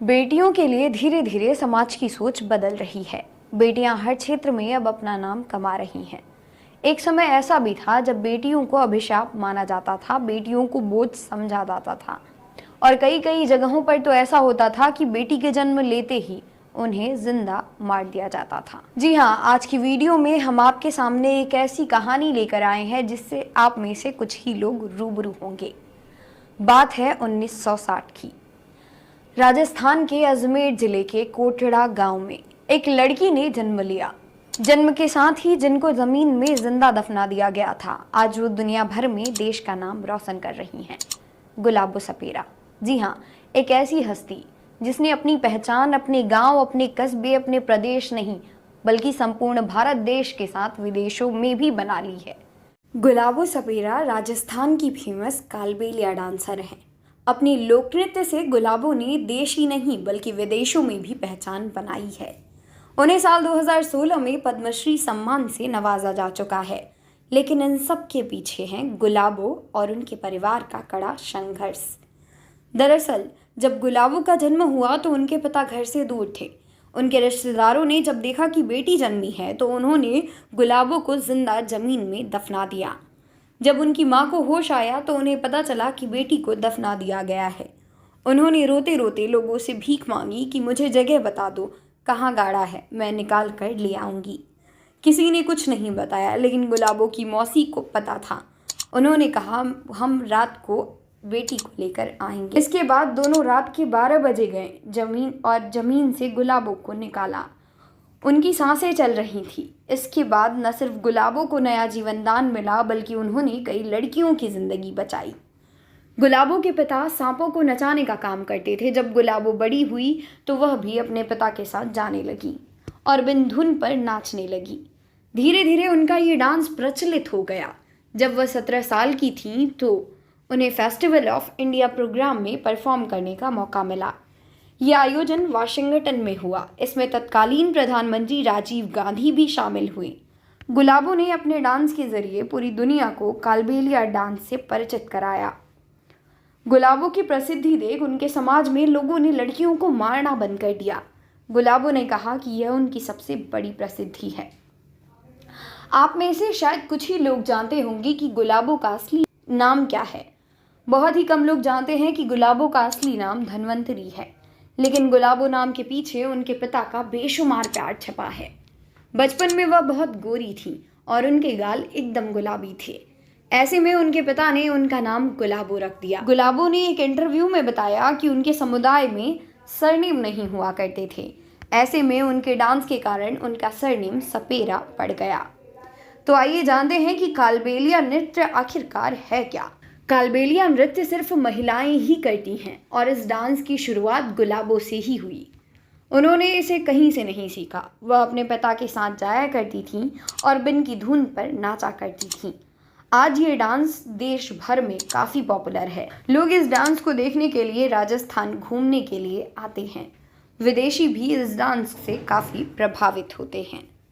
बेटियों के लिए धीरे धीरे समाज की सोच बदल रही है। बेटियां हर क्षेत्र में अब अपना नाम कमा रही हैं। एक समय ऐसा भी था जब बेटियों को अभिशाप माना जाता था, बेटियों को बोझ समझा जाता था और कई कई जगहों पर तो ऐसा होता था कि बेटी के जन्म लेते ही उन्हें जिंदा मार दिया जाता था। जी हाँ, आज की वीडियो में हम आपके सामने एक ऐसी कहानी लेकर आए हैं जिससे आप में से कुछ ही लोग रूबरू होंगे। बात है 1960 की। राजस्थान के अजमेर जिले के कोटड़ा गांव में एक लड़की ने जन्म लिया। जन्म के साथ ही जिनको जमीन में जिंदा दफना दिया गया था, आज वो दुनिया भर में देश का नाम रोशन कर रही हैं। गुलाबो सपेरा। जी हाँ, एक ऐसी हस्ती जिसने अपनी पहचान अपने गांव, अपने कस्बे, अपने प्रदेश नहीं बल्कि संपूर्ण भारत देश के साथ विदेशों में भी बना ली है। गुलाबो सपेरा राजस्थान की फेमस कालबेलिया डांसर हैं। अपनी लोक नृत्य से गुलाबो ने देश ही नहीं बल्कि विदेशों में भी पहचान बनाई है। उन्हें साल 2016 में पद्मश्री सम्मान से नवाजा जा चुका है। लेकिन इन सब के पीछे हैं गुलाबो और उनके परिवार का कड़ा संघर्ष। दरअसल जब गुलाबो का जन्म हुआ तो उनके पिता घर से दूर थे। उनके रिश्तेदारों ने जब देखा कि बेटी जन्मी है तो उन्होंने गुलाबो को जिंदा जमीन में दफना दिया। जब उनकी मां को होश आया तो उन्हें पता चला कि बेटी को दफना दिया गया है। उन्होंने रोते रोते लोगों से भीख मांगी कि मुझे जगह बता दो, कहाँ गाड़ा है, मैं निकाल कर ले आऊंगी। किसी ने कुछ नहीं बताया, लेकिन गुलाबो की मौसी को पता था। उन्होंने कहा, हम रात को बेटी को लेकर आएंगे। इसके बाद दोनों रात के 12 बजे गए जमीन से गुलाबो को निकाला। उनकी सांसें चल रही थी। इसके बाद न सिर्फ गुलाबो को नया जीवन दान मिला बल्कि उन्होंने कई लड़कियों की जिंदगी बचाई। गुलाबो के पिता सांपों को नचाने का काम करते थे। जब गुलाबो बड़ी हुई तो वह भी अपने पिता के साथ जाने लगी और बिन धुन पर नाचने लगी। धीरे धीरे उनका ये डांस प्रचलित हो गया। जब वह 17 साल की थी तो उन्हें फेस्टिवल ऑफ इंडिया प्रोग्राम में परफॉर्म करने का मौका मिला। यह आयोजन वाशिंगटन में हुआ। इसमें तत्कालीन प्रधानमंत्री राजीव गांधी भी शामिल हुए। गुलाबो ने अपने डांस के जरिए पूरी दुनिया को कालबेलिया डांस से परिचित कराया। गुलाबो की प्रसिद्धि देख उनके समाज में लोगों ने लड़कियों को मारना बंद कर दिया। गुलाबो ने कहा कि यह उनकी सबसे बड़ी प्रसिद्धि है। आप में से शायद कुछ ही लोग जानते होंगे कि गुलाबो का असली नाम क्या है। बहुत ही कम लोग जानते हैं कि गुलाबो का असली नाम धनवंतरी है। लेकिन गुलाबो नाम के पीछे उनके पिता का बेशुमार प्यार छिपा है। बचपन में वह बहुत गोरी थी और उनके गाल एकदम गुलाबी थे। ऐसे में उनके पिता ने उनका नाम गुलाबो रख दिया। गुलाबो ने एक इंटरव्यू में बताया कि उनके समुदाय में सरनेम नहीं हुआ करते थे। ऐसे में उनके डांस के कारण उनका सरनेम सपेरा पड़ गया। तो आइए जानते हैं कि कालबेलिया नृत्य आखिरकार है क्या। कालबेलिया नृत्य सिर्फ महिलाएं ही करती हैं और इस डांस की शुरुआत गुलाबो से ही हुई। उन्होंने इसे कहीं से नहीं सीखा। वह अपने पिता के साथ जाया करती थीं और बिन की धुन पर नाचा करती थीं। आज ये डांस देश भर में काफ़ी पॉपुलर है। लोग इस डांस को देखने के लिए राजस्थान घूमने के लिए आते हैं। विदेशी भी इस डांस से काफ़ी प्रभावित होते हैं।